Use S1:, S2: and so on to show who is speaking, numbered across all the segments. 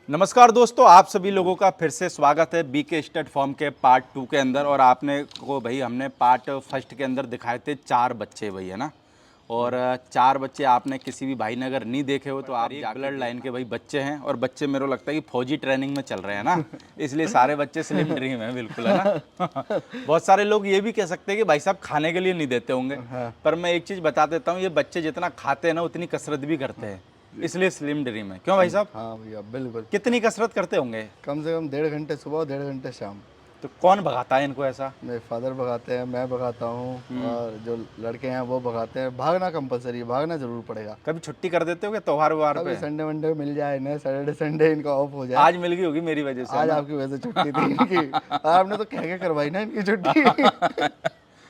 S1: नमस्कार दोस्तों, आप सभी लोगों का फिर से स्वागत है बीके स्टड फॉर्म के पार्ट 2 के अंदर। और आपने को भाई हमने पार्ट फर्स्ट के अंदर दिखाए थे 4 बच्चे भाई, है ना। और 4 बच्चे आपने किसी भी भाई ने अगर नहीं देखे हो तो आप ब्लड लाइन के भाई बच्चे हैं। और बच्चे मेरे को लगता है कि फौजी ट्रेनिंग में चल रहे हैं ना, इसलिए सारे बच्चे स्लिम ड्रीम है, बिल्कुल, है ना। बहुत सारे लोग ये भी कह सकते हैं कि भाई साहब खाने के लिए नहीं देते होंगे, पर मैं एक चीज़ बता देता हूँ, ये बच्चे जितना खाते हैं ना उतनी कसरत भी करते हैं, इसलिए स्लिम ड्रीम है। क्यों भाई साहब?
S2: हाँ भैया बिल्कुल।
S1: कितनी कसरत करते होंगे?
S2: कम से कम 1.5 घंटे सुबह, 1.5 घंटे शाम।
S1: तो कौन भगाता है इनको ऐसा?
S2: मेरे फादर भगाते हैं, मैं भगाता हूँ, और जो लड़के हैं वो भगाते हैं। भागना कंपलसरी है, भागना जरूर पड़ेगा।
S1: कभी छुट्टी कर देते हो क्या त्योहार व्योहार
S2: कभी
S1: पे?
S2: संडे वनडे मिल जाए ना, सैटरडे संडे इनका ऑफ हो जाए।
S1: आज मिल गई होगी मेरी वजह से, है
S2: आज
S1: ना?
S2: आपकी वजह से छुट्टी थी इनकी। आपने तो कह के करवाई ना इनकी छुट्टी।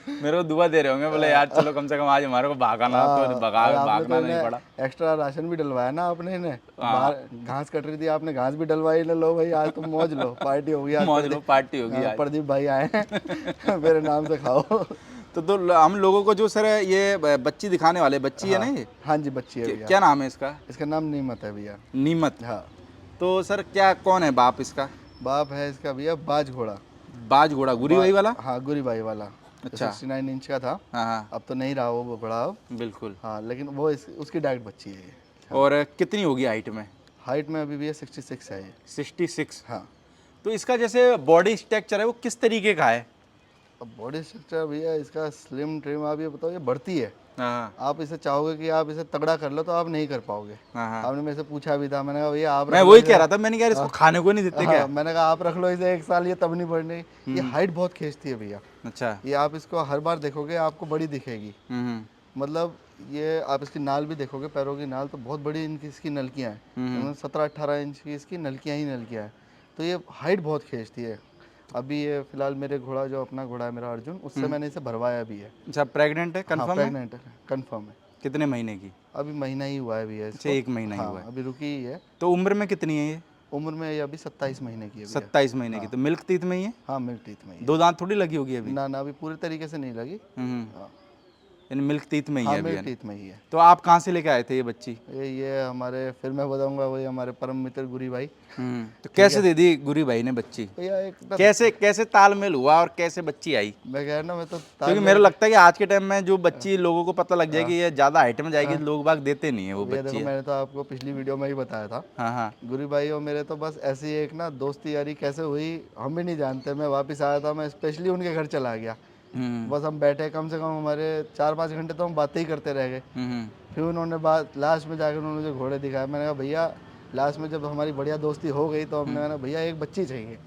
S1: मेरे को दुआ दे रहे होंगे, बोले यार चलो कम से कम आज हमारे को भागाना, तो
S2: और आपने तो
S1: भागना नहीं
S2: इन्हें
S1: पड़ा।
S2: एक्स्ट्रा राशन भी डलवाया ना आपने इन्हें। बाहर घास कट रही थी, आपने घास भी डलवाई। लो भाई आज तुम मौज लो, पार्टी होगी आज।
S1: मौज लो, पार्टी होगी आज।
S2: प्रदीप भाई आए हैं मेरे नाम से खाओ।
S1: तो हम लोगों को जो सर ये बच्ची दिखाने वाले, बच्ची है ना ये?
S2: हाँ जी, बच्ची है भैया।
S1: क्या नाम है इसका?
S2: इसका नाम नीमत है भैया।
S1: नीमत।
S2: हाँ।
S1: तो सर क्या, कौन है बाप इसका?
S2: बाप है इसका भैया बाज घोड़ा।
S1: बाज घोड़ा, गुरी भाई वाला?
S2: हाँ, गुरी भाई वाला।
S1: अच्छा।
S2: 69 इंच का था।
S1: हाँ हाँ,
S2: अब तो नहीं रहा वो घोड़ा अब।
S1: बिल्कुल।
S2: हाँ, लेकिन वो उसकी डायरेक्ट बच्ची है ये।
S1: और कितनी होगी हाइट में?
S2: हाइट में अभी भैया 66 है ये।
S1: 66।
S2: हाँ।
S1: तो इसका जैसे बॉडी स्ट्रक्चर है वो किस तरीके का है?
S2: अब बॉडी स्ट्रक्चर भैया इसका स्लिम ट्रिम। आप ये बताओ, ये बढ़ती है।
S1: हाँ
S2: आप इसे चाहोगे कि आप इसे तगड़ा कर लो तो आप नहीं कर पाओगे।
S1: हाँ हाँ।
S2: आपने मेरे से पूछा भी था, मैंने कहा भैया आप
S1: मैं
S2: रख लो
S1: वही
S2: इसे।
S1: कह रहा था, मैंने कहा इसको खाने को नहीं देते
S2: हाँ,
S1: क्या?
S2: मैंने कहा आप रख लो इसे 1 साल, ये तब नहीं बढ़ने। ये हाइट बहुत खींचती है भैया।
S1: अच्छा।
S2: ये आप इसको हर बार देखोगे आपको बड़ी दिखेगी। मतलब ये आप इसकी नाल भी देखोगे, पैरों की नाल तो बहुत बड़ी इनकी इसकी नलकियाँ हैं। 17-18 इंच की इसकी नलकियाँ ही नलकियाँ हैं। तो ये हाइट बहुत खींचती है। अभी ये फिलहाल मेरे घोड़ा, जो अपना घोड़ा है मेरा अर्जुन, उससे मैंने इसे भरवाया भी है।
S1: अच्छा, प्रेग्नेंट है?
S2: हाँ,
S1: कंफर्म है?
S2: प्रेग्नेंट है, कंफर्म है।
S1: कितने महीने की?
S2: अभी महीना ही हुआ है भैया
S1: अच्छा,
S2: इसको।
S1: 1 महीना ही
S2: हाँ,
S1: हुआ है।
S2: अभी रुकी ही है।
S1: तो उम्र में कितनी है ये?
S2: उम्र में ये अभी 27 महीने की है भैया।
S1: 27 महीने की। तो मिल्क टीथ में ही है?
S2: हाँ, मिल्क टीथ में ही है।
S1: 2 दांत थोड़ी लगी होगी अभी?
S2: ना ना, अभी पूरी तरीके से नहीं लगी।
S1: हाँ, यानी मिल्क टीथ में ही
S2: हाँ,
S1: है अभी,
S2: मिल्क
S1: है ना?
S2: टीथ में ही है।
S1: तो आप कहाँ से लेके आए थे ये बच्ची?
S2: ये हमारे, फिर मैं बताऊंगा, वही हमारे परम मित्र गुरी भाई।
S1: तो कैसे दे दी गुरी भाई ने बच्ची?
S2: भैया एक ना,
S1: कैसे कैसे तालमेल हुआ और कैसे बच्ची आई?
S2: मैं कह रहा ना, मैं तो
S1: क्योंकि मेरे लगता है कि आज के टाइम में जो बच्ची लोगों को पता लग जाएगी ये ज़्यादा हाइट में जाएगी, लोग बाग देते नहीं है वो
S2: भैया
S1: बच्ची
S2: देखो,
S1: है।
S2: मैंने तो आपको पिछली वीडियो में ही बताया था।
S1: हाँ हाँ।
S2: गुरी भाई और मेरे तो बस ऐसी एक ना दोस्ती यारी कैसे हुई हम भी नहीं जानते। मैं वापस आया था, मैं स्पेशली उनके घर चला गया। बस हम बैठे, कम से कम हमारे 4-5 घंटे तो हम बातें ही करते रह गए। फिर उन्होंने बात, लास्ट में जाकर उन्होंने मुझे घोड़े दिखाए। मैंने कहा भैया, लास्ट में जब हमारी बढ़िया दोस्ती हो गई तो हमने कहा भैया एक बच्ची चाहिए।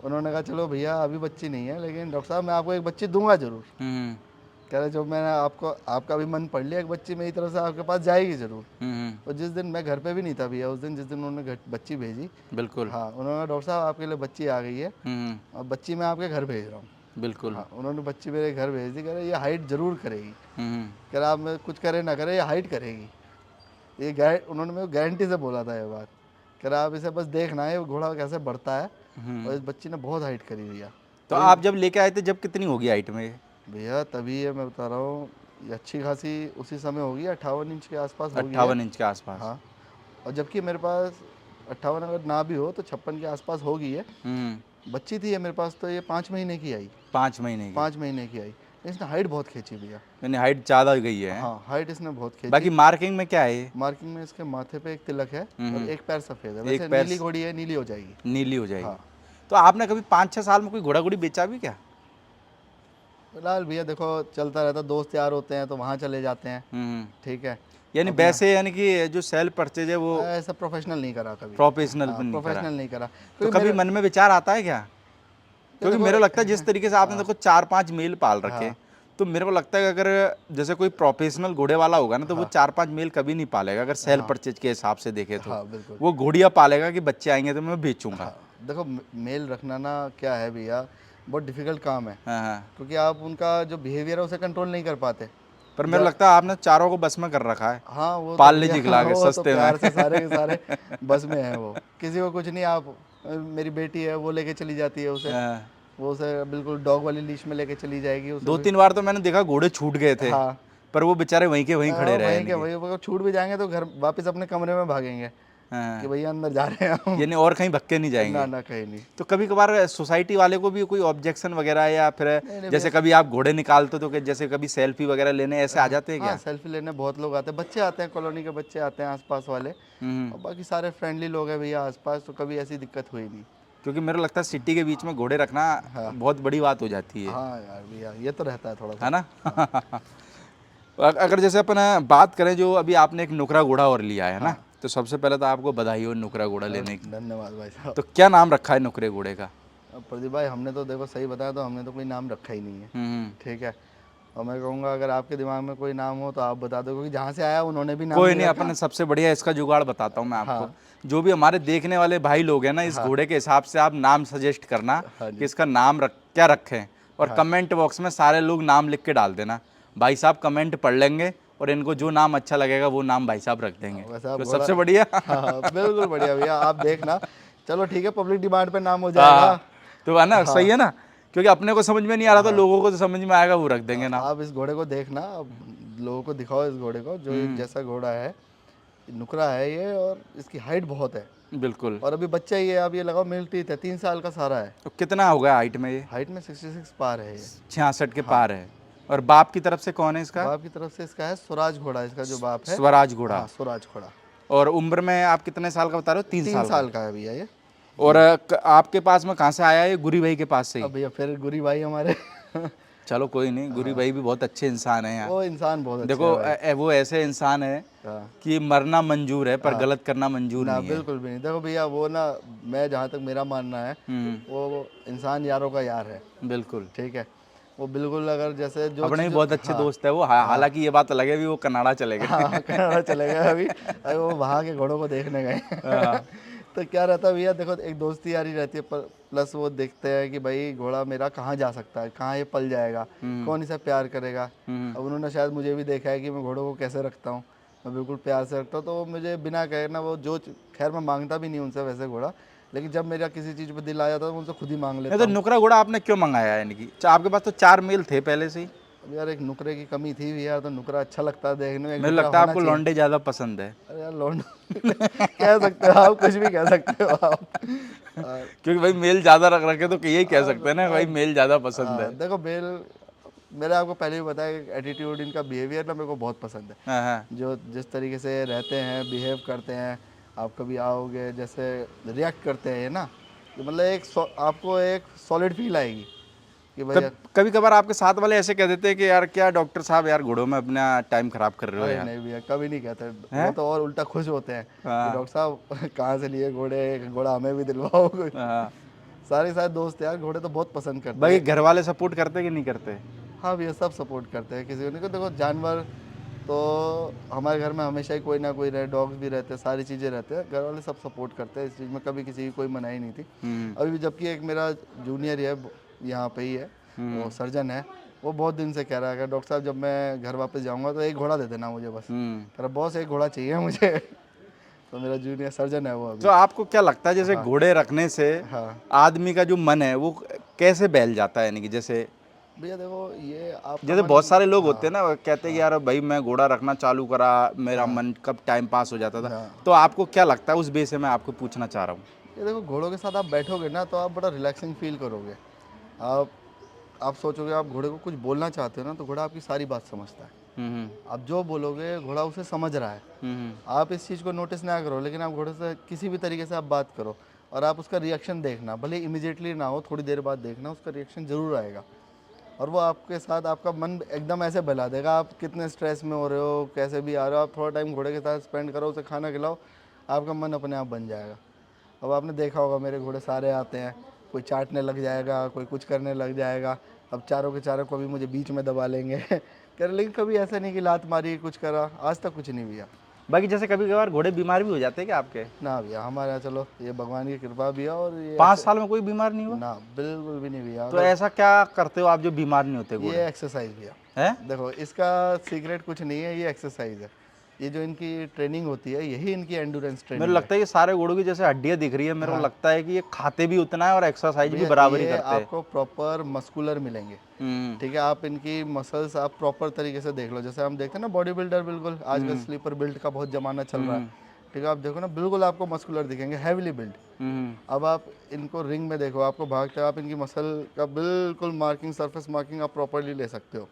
S2: उन्होंने कहा चलो भैया अभी बच्ची नहीं है, लेकिन डॉक्टर साहब मैं आपको एक बच्ची दूंगा जरूर। कह रहे, जो मैंने आपको, आपका भी मन पढ़ लिया, एक बच्ची मेरी तरफ से आपके पास जाएगी जरूर। और जिस दिन मैं घर पे भी नहीं था भैया, उस दिन जिस दिन उन्होंने बच्ची भेजी,
S1: बिल्कुल।
S2: हाँ, उन्होंने कहा डॉक्टर साहब आपके लिए बच्ची आ गई है और बच्ची मैं आपके घर भेज रहा हूँ।
S1: बिल्कुल।
S2: हाँ, उन्होंने बच्ची मेरे घर भेज दी। कह रहे ये हाइट जरूर करेगी। कह रहा आप मैं कुछ करे ना करे, ये हाइट करेगी। ये उन्होंने मेरे को गारंटी से बोला था ये बात। कह रहा आप इसे बस देखना है घोड़ा कैसे बढ़ता है। और इस बच्ची ने बहुत हाइट करी भैया।
S1: तो आप जब लेके आए थे जब कितनी होगी हाइट में ये?
S2: भैया तभी ये मैं बता रहा हूँ, ये अच्छी खासी उसी समय होगी, 58 इंच के आसपास होगी।
S1: 58 इंच के आसपास।
S2: हाँ, और जबकि मेरे पास 58 अगर ना भी हो तो 56 के आसपास होगी ये। बच्ची थी ये मेरे पास, तो ये 5 महीने की आई।
S1: 5 महीने की?
S2: 5 महीने की आई। इसने हाइट बहुत खींची भैया।
S1: यानी हाइट ज़्यादा गई है।
S2: हाँ, हाइट इसने बहुत खींची।
S1: बाकी मार्किंग में क्या है ये?
S2: मार्किंग में इसके माथे पे एक तिलक है और एक पैर सफेद है। वैसे
S1: पैर
S2: नीली घोड़ी है, नीली हो जाएगी।
S1: नीली हो जाएगी।
S2: हाँ।
S1: तो आपने कभी 5-6 साल में कोई घोड़ा घोड़ी बेचा भी क्या?
S2: फिलहाल भैया देखो चलता रहता, दोस्त यार होते हैं तो वहाँ चले जाते हैं। ठीक है।
S1: यानी वैसे, यानी कि जो सेल परचेज है वो
S2: ऐसा प्रोफेशनल नहीं करा कभी।
S1: प्रोफेशनल
S2: हाँ,
S1: नहीं करा?
S2: प्रोफेशनल नहीं करा।
S1: तो कभी मन में विचार आता है क्या? क्योंकि मेरे को लगता है जिस तरीके से आपने देखो 4-5 मेल पाल रखे, तो मेरे को लगता है कि अगर जैसे कोई प्रोफेशनल घोड़े वाला होगा ना तो वो 4-5 मेल कभी नहीं पालेगा, अगर सेल परचेज के हिसाब से देखे तो।
S2: हाँ, बिल्कुल।
S1: वो घोड़ियाँ पालेगा कि बच्चे आएंगे तो मैं बेचूंगा।
S2: हाँ, देखो मेल रखना ना क्या है भैया, बहुत डिफिकल्ट काम है।
S1: हाँ हाँ।
S2: क्योंकि आप उनका जो बिहेवियर है उसे कंट्रोल नहीं कर पाते।
S1: पर मेरे को लगता है आपने चारों को बस में कर रखा है।
S2: हाँ, वो
S1: पाल
S2: तो
S1: लीजिए
S2: भैया,
S1: खिला के
S2: वो तो
S1: सस्ते में।
S2: प्यार से सारे के सारे बस में है। वो किसी को कुछ नहीं। आप, मेरी बेटी है वो लेके चली जाती है उसे।
S1: हाँ।
S2: वो उसे बिल्कुल डॉग वाली लीश में लेके चली जाएगी उसे।
S1: 2-3 बार तो मैंने देखा घोड़े छूट गए थे।
S2: हाँ,
S1: पर वो बेचारे वहीं के वहीं खड़े रहे।
S2: वहीं के वहीं, वो छूट भी जाएंगे तो घर वापस अपने कमरे में भागेंगे।
S1: हाँ।
S2: कि भैया अंदर जा रहे हैं हम।
S1: यानी और कहीं भक्के नहीं जाएंगे।
S2: ना ना कहीं नहीं।
S1: तो कभी कभार सोसाइटी वाले को भी कोई ऑब्जेक्शन वगैरह या फिर
S2: नहीं
S1: जैसे कभी आप घोड़े निकालते तो कि जैसे कभी सेल्फी वगैरह लेने ऐसे आ जाते हैं
S2: हाँ
S1: क्या?
S2: सेल्फी लेने बहुत लोग आते हैं, बच्चे आते हैं, कॉलोनी के बच्चे आते हैं आसपास वाले, और बाकी सारे फ्रेंडली लोग हैं भैया आसपास, तो कभी ऐसी दिक्कत हुई नहीं।
S1: क्योंकि मेरे लगता है सिटी के बीच में घोड़े रखना बहुत बड़ी बात हो जाती है
S2: हाँ यार भैया ये तो रहता है थोड़ा सा।
S1: है ना? अगर जैसे अपन बात करें जो अभी आपने एक नुकरा घोड़ा और लिया है ना, तो सबसे पहले तो आपको बधाई हो नुकरा घोड़ा लेने की।
S2: धन्यवाद भाई साहब।
S1: तो क्या नाम रखा है नुकरे घोड़े का?
S2: अब प्रदीप भाई हमने तो देखो सही बताया तो हमने तो कोई नाम रखा ही नहीं है, ठीक है। और मैं कहूँगा अगर आपके दिमाग में कोई नाम हो तो आप बता दो, क्योंकि जहाँ से आया उन्होंने भी नाम
S1: कोई
S2: नहीं
S1: नहीं,
S2: रखा।
S1: अपन सबसे बढ़िया इसका जुगाड़ बताता हूँ मैं आपको। जो भी हमारे देखने वाले भाई लोग हैं ना, इस घोड़े के हिसाब से आप नाम सजेस्ट करना कि इसका नाम क्या रखें, और कमेंट बॉक्स में सारे लोग नाम लिख के डाल देना। भाई साहब कमेंट पढ़ लेंगे और इनको जो नाम अच्छा लगेगा वो नाम भाई साहब रख देंगे।
S2: वैसे आप
S1: तो सबसे बढ़िया।
S2: हाँ बिल्कुल बढ़िया भैया, आप देखना। चलो ठीक है, पब्लिक डिमांड पे नाम हो जाएगा।
S1: तो है ना, सही है ना, क्योंकि अपने को समझ में नहीं आ रहा तो लोगों को तो समझ में आएगा, वो रख देंगे नाम।
S2: आप इस घोड़े को देखना, अब लोगों को दिखाओ इस घोड़े को, जो जैसा घोड़ा है, नुकरा है ये, और इसकी हाइट बहुत है,
S1: बिल्कुल।
S2: और अभी बच्चा ही है, आप ये लगाओ मिल्क टीथ है, 3 साल का सारा है।
S1: तो कितना हो गया हाइट में ये?
S2: हाइट में 66 पार है ये।
S1: 66 के पार है। और बाप की तरफ से कौन है इसका?
S2: बाप की तरफ से इसका है स्वराज घोड़ा, इसका जो बाप है।
S1: स्वराज घोड़ा।
S2: हाँ स्वराज घोड़ा।
S1: और उम्र में आप कितने साल का बता रहे हो? 3
S2: 3
S1: साल
S2: साल का है भैया ये।
S1: और आपके पास में कहाँ से आया है? गुरी भाई के पास से ही?
S2: अब भैया फिर गुरी भाई हमारे
S1: चलो कोई नहीं, गुरी भाई भी बहुत अच्छे इंसान हैं यार।
S2: वो इंसान बहुत अच्छा
S1: देखो
S2: है भाई।
S1: वो ऐसे इंसान है
S2: हाँ।
S1: कि मरना मंजूर है पर गलत करना मंजूर
S2: ना
S1: नहीं है।
S2: बिल्कुल भी नहीं। देखो भैया वो ना, मैं जहाँ तक मेरा मानना है, वो इंसान यारों का यार है,
S1: बिल्कुल।
S2: ठीक है। वो बिल्कुल अगर जैसे जो
S1: अपने भी
S2: चीज़,
S1: बहुत अच्छे दोस्त है वो। हालांकि ये बात अलग है भी वो कनाडा चले गए।
S2: हाँ कनाडा चले गए अभी वो वहाँ के घोड़ों को देखने गए तो क्या रहता है भैया, देखो एक दोस्ती यारी रहती है, प्लस वो देखते हैं कि भाई घोड़ा मेरा कहाँ जा सकता है, कहाँ ये पल जाएगा, कौन इसे प्यार करेगा। अब उन्होंने शायद मुझे भी देखा है कि मैं घोड़ों को कैसे रखता हूँ, मैं बिल्कुल प्यार से रखता हूँ, तो वो मुझे बिना कहे ना, वो जो खैर मैं मांगता भी नहीं उनसे वैसे घोड़ा, लेकिन जब मेरा किसी चीज़ पर दिल आ जाता है तो उनसे खुद ही मांग लेता
S1: नहीं तो
S2: हूँ।
S1: नुकरा घोड़ा आपने क्यों मंगाया है? इनकी आपके पास तो 4 मेल थे पहले से ही।
S2: अब यार एक नुकरे की कमी थी भी यार, तो नुकरा अच्छा लगता है देखने में, एक
S1: मुझे
S2: नुकरा
S1: लगता है
S2: होना
S1: आपको
S2: चाहिए।
S1: लौंडे ज़्यादा पसंद है।
S2: अरे यार लौंड कह सकते हो आप, कुछ भी कह सकते हो आप।
S1: क्योंकि भाई मेल ज़्यादा रख रखे तो यही कह सकते हैं ना भाई मेल ज़्यादा पसंद है।
S2: देखो बेल, मैंने आपको पहले भी बताया कि एटीट्यूड, इनका बिहेवियर ना मेरे को बहुत पसंद है।
S1: हाँ हाँ।
S2: जो जिस तरीके से रहते हैं, बिहेव करते हैं, आप कभी आओगे जैसे रिएक्ट करते हैं ये ना, तो मतलब आपको एक सॉलिड फील आएगी कि भाई
S1: कभी कभार आपके साथ वाले ऐसे कह देते हैं कि यार क्या डॉक्टर साहब यार घोड़ों में अपना टाइम खराब कर रहे हो
S2: अरे
S1: यार।
S2: नहीं भैया कभी नहीं कहते, वो तो और उल्टा खुश होते हैं कि डॉक्टर साहब कहाँ से लिए घोड़े, घोड़ा हमें भी दिलवाओ।
S1: हाँ।
S2: सारे दोस्त यार घोड़े तो बहुत पसंद करते
S1: भाई
S2: हैं।
S1: घर वाले सपोर्ट करते कि नहीं करते?
S2: हाँ भैया सब सपोर्ट करते हैं, किसी को देखो जानवर तो हमारे घर में हमेशा ही कोई ना कोई रहे, डॉग्स भी रहते हैं, सारी चीज़ें रहते हैं, घर वाले सब सपोर्ट करते हैं इस चीज़ में, कभी किसी की कोई मनाही नहीं थी। अभी भी जबकि एक मेरा जूनियर है यहाँ पे ही है, वो सर्जन है, वो बहुत दिन से कह रहा है कि डॉक्टर साहब जब मैं घर वापस जाऊँगा तो एक घोड़ा दे देना मुझे, बस कह रहा बॉस एक घोड़ा चाहिए मुझे तो मेरा जूनियर सर्जन है वो अभी।
S1: तो आपको क्या लगता है जैसे घोड़े रखने से आदमी का जो मन है वो कैसे बहल जाता है? यानी कि जैसे
S2: भैया देखो ये आप
S1: जैसे बहुत सारे लोग होते हैं ना, वो कहते हैं कि यार भाई मैं घोड़ा रखना चालू करा, मेरा मन कब टाइम पास हो जाता था। तो आपको क्या लगता है उस बेस से मैं आपको पूछना चाह रहा हूँ।
S2: ये देखो घोड़ों के साथ आप बैठोगे ना तो आप बड़ा रिलैक्सिंग फील करोगे। आप सोचोगे आप घोड़े को कुछ बोलना चाहते हो ना, तो घोड़ा आपकी सारी बात समझता है। आप जो बोलोगे घोड़ा उसे समझ रहा है। आप इस चीज़ को नोटिस ना करो, लेकिन आप घोड़े से किसी भी तरीके से आप बात करो और आप उसका रिएक्शन देखना, भले इमीडिएटली ना हो, थोड़ी देर बाद देखना, उसका रिएक्शन ज़रूर आएगा और वो आपके साथ आपका मन एकदम ऐसे बहला देगा। आप कितने स्ट्रेस में हो रहे हो, कैसे भी आ रहे हो, आप थोड़ा टाइम घोड़े के साथ स्पेंड करो, उसे खाना खिलाओ, आपका मन अपने आप बन जाएगा। अब आपने देखा होगा मेरे घोड़े सारे आते हैं, कोई चाटने लग जाएगा, कोई कुछ करने लग जाएगा। अब चारों के चारों कभी मुझे बीच में दबा लेंगे कह रहे, लेकिन कभी ऐसा नहीं कि लात मारी कुछ करा, आज तक कुछ नहीं भैया।
S1: बाकी जैसे कभी कभार घोड़े बीमार भी हो जाते हैं क्या आपके?
S2: ना भैया हमारे यहाँ चलो ये भगवान की कृपा भी है, और ये
S1: 5 साल में कोई बीमार नहीं हुआ?
S2: ना बिल्कुल भी नहीं भैया।
S1: तो ऐसा क्या करते हो आप जो बीमार नहीं होते घोड़े?
S2: ये एक्सरसाइज भैया
S1: है?
S2: देखो इसका सीक्रेट कुछ नहीं है, ये एक्सरसाइज है। ये जो इनकी ट्रेनिंग होती है यही इनकी एंडोरेंस ट्रेनिंग
S1: मेरे लगता है ये सारे घोड़ों की जैसे हड्डियां दिख रही है, मेरे को लगता है कि ये खाते भी उतना है और एक्सरसाइज भी बराबर ही
S2: ये
S1: करते हैं।
S2: आपको प्रॉपर मस्कुलर मिलेंगे, ठीक है। आप इनकी मसल्स आप प्रॉपर तरीके से देख लो, जैसे हम देखते हैं ना बॉडी बिल्डर, बिल्कुल आजकल स्लीपर बिल्ड का बहुत जमाना चल रहा है, ठीक है, आप देखो ना बिल्कुल आपको मस्कुलर दिखेंगे, हैवीली बिल्ड। अब आप इनको रिंग में देखो, आपको भागते आप इनकी मसल का बिल्कुल मार्किंग, सरफेस मार्किंग आप प्रॉपरली ले सकते हो।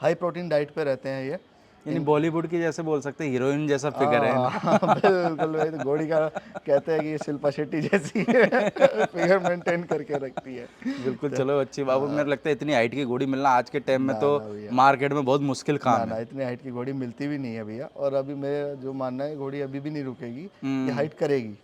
S2: हाई प्रोटीन डाइट पे रहते हैं ये।
S1: यानी बॉलीवुड की जैसे बोल सकते हैं, हीरोइन जैसा फिगर है इनका।
S2: बिल्कुल भाई, तो घोड़ी का कहते हैं कि ये शिल्पा शेट्टी जैसी है, फिगर मेंटेन करके रखती है।
S1: बिल्कुल, चलो अच्छी बात। मेरे लगता है इतनी हाइट की घोड़ी मिलना आज के टाइम में
S2: ना
S1: तो
S2: ना भैया,
S1: मार्केट में बहुत मुश्किल
S2: ना
S1: काम
S2: ना,
S1: है।
S2: इतनी हाइट की घोड़ी मिलती भी नहीं है भैया। और अभी मेरा जो मानना है, घोड़ी अभी भी नहीं रुकेगी, ये हाइट करेगी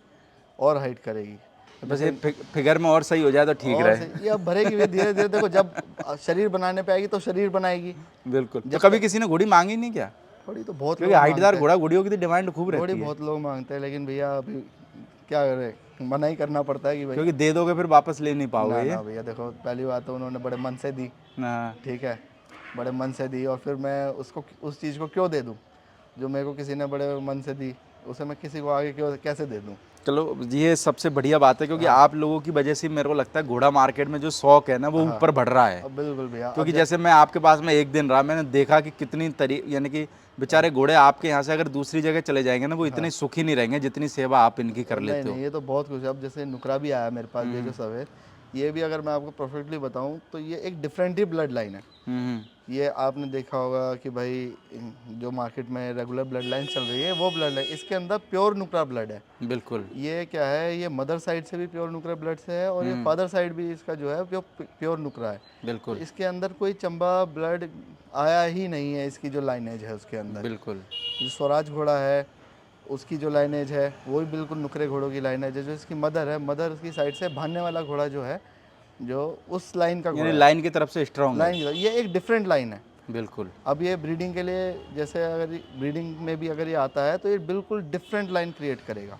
S2: और हाइट करेगी।
S1: बस ये फिगर में और सही हो जाए तो ठीक
S2: और
S1: रहे।
S2: ये अब भरेगी भी धीरे धीरे, देखो जब शरीर बनाने पे आएगी तो शरीर बनाएगी।
S1: बिल्कुल। तो कभी किसी ने घोड़ी मांगी नहीं क्या?
S2: घोड़ी तो बहुत
S1: क्योंकि
S2: लोग
S1: हाइटदार
S2: मांगते
S1: घोड़ा, घोड़ियों की तो डिमांड खूब
S2: हैं, घोड़ी
S1: रहती है।
S2: बहुत लोग मांगते हैं, लेकिन भैया अभी क्या करें, मना ही करना पड़ता है कि भाई।
S1: क्योंकि दे दोगे फिर वापस ले नहीं पाओगे
S2: ना
S1: ये।
S2: ना भैया, देखो पहली बात तो उन्होंने बड़े मन से दी,
S1: हाँ।
S2: ठीक है, बड़े मन से दी, और फिर मैं उसको उस चीज़ को क्यों दे दूँ जो मेरे को किसी ने बड़े मन से दी, उसे मैं किसी को आगे क्यों कैसे दे दूँ।
S1: चलो ये सबसे बढ़िया बात है, क्योंकि आप लोगों की वजह से मेरे को लगता है घोड़ा मार्केट में जो शौक है ना वो ऊपर बढ़ रहा है।
S2: अब बिल्कुल भैया,
S1: क्योंकि जैसे मैं आपके पास में एक दिन रहा, मैंने देखा कि कितनी यानी कि बेचारे घोड़े आपके यहाँ से अगर दूसरी जगह चले जाएंगे ना, वो इतने सुखी नहीं रहेंगे जितनी सेवा आप इनकी कर
S2: नहीं
S1: लेते हो।
S2: नहीं, ये तो बहुत कुछ है। अब जैसे नुकरा भी आया मेरे पास, ये जो सब है, ये भी अगर मैं आपको परफेक्टली बताऊं तो ये एक डिफरेंट ही ब्लड लाइन है। ये आपने देखा होगा कि भाई जो मार्केट में रेगुलर ब्लड लाइन चल रही है वो ब्लड लाइन, इसके अंदर प्योर नुकरा ब्लड है।
S1: बिल्कुल।
S2: ये क्या है, ये मदर साइड से भी प्योर नुकरा ब्लड से है, और ये फादर साइड भी इसका जो है प्योर नुकरा है।
S1: बिल्कुल।
S2: तो इसके अंदर कोई चंबा ब्लड आया ही नहीं है, इसकी जो लाइनेज है उसके अंदर।
S1: बिल्कुल।
S2: जो स्वराज घोड़ा है उसकी जो लाइनेज है वो भी बिल्कुल नुकरे घोड़ों की लाइनेज है। जो इसकी मदर है, मदर की साइड से भानने वाला घोड़ा जो है, जो उस लाइन का घोड़ा
S1: यानी
S2: है,
S1: लाइन की तरफ से स्ट्रांग है।
S2: लाइन, ये एक डिफरेंट लाइन है।
S1: बिल्कुल।
S2: अब ये ब्रीडिंग के लिए, जैसे अगर ब्रीडिंग में भी अगर ये आता है तो ये बिल्कुल डिफरेंट लाइन क्रिएट करेगा।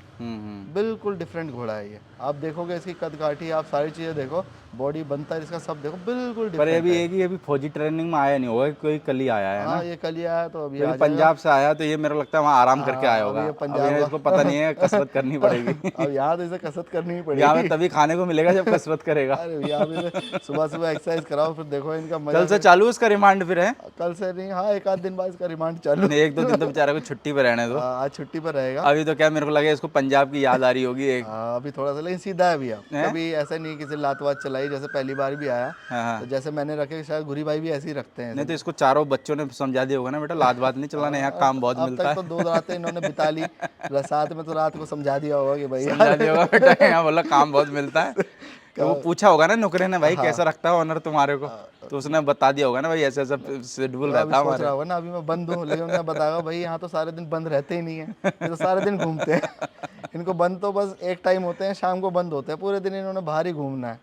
S2: बिल्कुल डिफरेंट घोड़ा है ये। आप देखोगे इसकी कदकाठी, आप सारी चीज़ें देखो, बॉडी बनता है इसका सब देखो, बिल्कुल
S1: पर ये
S2: डिफरेंट
S1: भी
S2: है।
S1: एक ही अभी फौजी ट्रेनिंग में आया नहीं होगा, कोई कल ही आया है ना?
S2: हाँ, ये कल ही आया तो अभी आ
S1: क्योंकि
S2: जाएगा।
S1: पंजाब से आया तो ये मेरे को लगता है वहाँ आराम करके आया
S2: हाँ,
S1: होगा।
S2: अभी ये
S1: अब
S2: पंजाब
S1: इसको पता नहीं है, कसरत करनी पड़ेगी।
S2: अब यहाँ तो इसे कसरत करनी ही पड़ेगी।
S1: यहाँ में तभी खाने को मिलेगा जब कसरत करेगा।
S2: अरे भैया, आप इसे सुबह सुबह एक्सरसाइज कराओ, फिर देखो इनका मजा।
S1: कल से चालू इसका रिमांड फिर है?
S2: कल से नहीं, हाँ, एक आध दिन बाद इसका रिमांड चालू।
S1: नहीं, एक दो दिन तो बेचारे को छुट्टी पे रहने दो।
S2: आज छुट्टी पर रहेगा।
S1: अभी तो क्या मेरे को लगे इसको पंजाब की याद आ रही होगी एक।
S2: अभी थोड़ा सा, लेकिन सीधा है भैया, कभी ऐसा नहीं किसी लात वात चलाई, जैसे पहली बार भी आया
S1: हाँ।
S2: तो जैसे मैंने रखे, शायद गुरी भाई भी ऐसे ही रखते हैं।
S1: नहीं तो इसको चारों बच्चों ने समझा दिया होगा ना, बेटा लात बात नहीं चलाना, यहाँ काम बहुत
S2: अब
S1: मिलता
S2: तक तो 2 रातें इन्होंने बिता ली, साथ में तो रात को समझा दिया होगा कि भाई
S1: है। समझा दिया होगा बेटा, यहाँ बोला काम बहुत मिलता है। तो वो पूछा होगा ना नुकरे ने, भाई कैसा रखता है ऑनर तुम्हारे को, तो उसने बता दिया होगा ना, भाई ऐसा ऐसा शेड्यूल
S2: अभी
S1: रहता है
S2: सोच
S1: हमारे।
S2: रहा होगा ना, अभी मैं बंद हूँ, लेकिन उन्हें बताया भाई यहाँ तो सारे दिन बंद रहते ही नहीं है, ये तो सारे दिन घूमते हैं। इनको बंद तो बस एक टाइम होते हैं, शाम को बंद होते हैं, पूरे दिन इन्होंने बाहर ही घूमना है।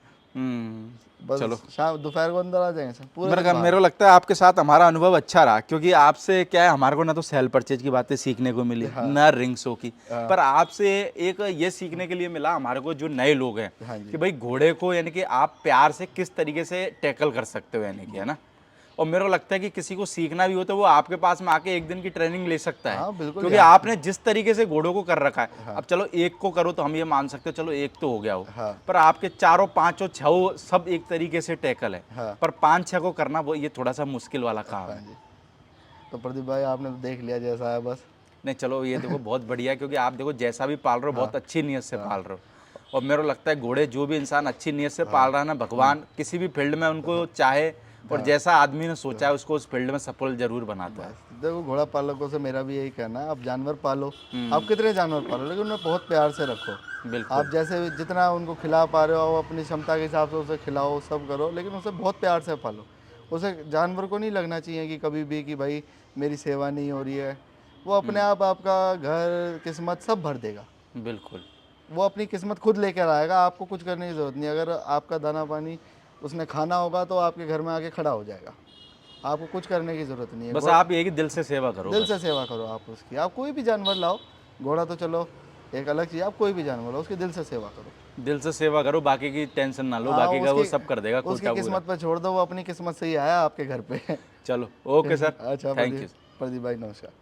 S2: बस
S1: चलो,
S2: शाम दोपहर को अंदर आ जाएंगे सर, पूरे दिन
S1: मेरे को लगता है आपके साथ हमारा अनुभव अच्छा रहा, क्योंकि आपसे क्या है, हमारे को ना तो सेल परचेज की बातें सीखने को मिली, ना रिंग शो की, पर आपसे एक ये सीखने के लिए मिला हमारे को, जो नए लोग हैं, कि भाई घोड़े को यानी कि आप प्यार से किस तरीके से टैकल कर सकते हो, यानी कि, है ना। और मेरे को लगता है कि किसी को सीखना भी हो तो वो आपके पास में आके एक दिन की ट्रेनिंग ले सकता है।
S2: हाँ, बिल्कुल
S1: क्योंकि आपने जिस तरीके से घोड़ों को कर रखा है, अब चलो एक को करो तो हम ये मान सकते हो, चलो एक तो हो गया हो, पर आपके चारों पांचों छह सब एक तरीके से टैकल है, पर 5-6 को करना वो ये थोड़ा सा मुश्किल वाला काम है।
S2: तो प्रदीप भाई आपने तो देख लिया जैसा है, बस
S1: नहीं चलो ये देखो बहुत बढ़िया है, क्योंकि आप देखो जैसा भी पाल रहे हो बहुत अच्छी नीयत से पाल रहे हो, और मेरे को लगता है घोड़े जो भी इंसान अच्छी नीयत से पाल रहा है ना, भगवान किसी भी फील्ड में उनको चाहे और जैसा आदमी ने सोचा है उसको उस फील्ड में सफल जरूर बनाता है।
S2: देखो, घोड़ा पालकों से मेरा भी यही कहना है, आप जानवर पालो, आप कितने जानवर पालो, लेकिन उन्हें बहुत प्यार से रखो।
S1: बिल्कुल।
S2: आप जैसे जितना उनको खिला पा रहे हो, अपनी क्षमता के हिसाब से उसे खिलाओ, सब करो, लेकिन उसे बहुत प्यार से पालो। उसे, जानवर को नहीं लगना चाहिए कि कभी भी कि भाई मेरी सेवा नहीं हो रही है। वो अपने आप आपका घर, किस्मत सब भर देगा।
S1: बिल्कुल,
S2: वो अपनी किस्मत खुद लेकर आएगा, आपको कुछ करने की ज़रूरत नहीं। अगर आपका दाना पानी उसने खाना होगा तो आपके घर में आके खड़ा हो जाएगा, आपको कुछ करने की ज़रूरत नहीं है।
S1: बस आप ये कि दिल से सेवा करो,
S2: दिल से सेवा करो आप उसकी। आप कोई भी जानवर लाओ, घोड़ा तो चलो एक अलग चीज़, आप कोई भी जानवर लो, उसकी दिल से सेवा करो।
S1: दिल से सेवा करो, बाकी की टेंशन ना लो, बाकी का वो सब कर देगा।
S2: उसकी किस्मत पे छोड़ दो, वो अपनी किस्मत से ही आया आपके घर पे।
S1: चलो ओके सर,
S2: अच्छा
S1: थैंक यू।
S2: प्रदीप भाई, नमस्कार।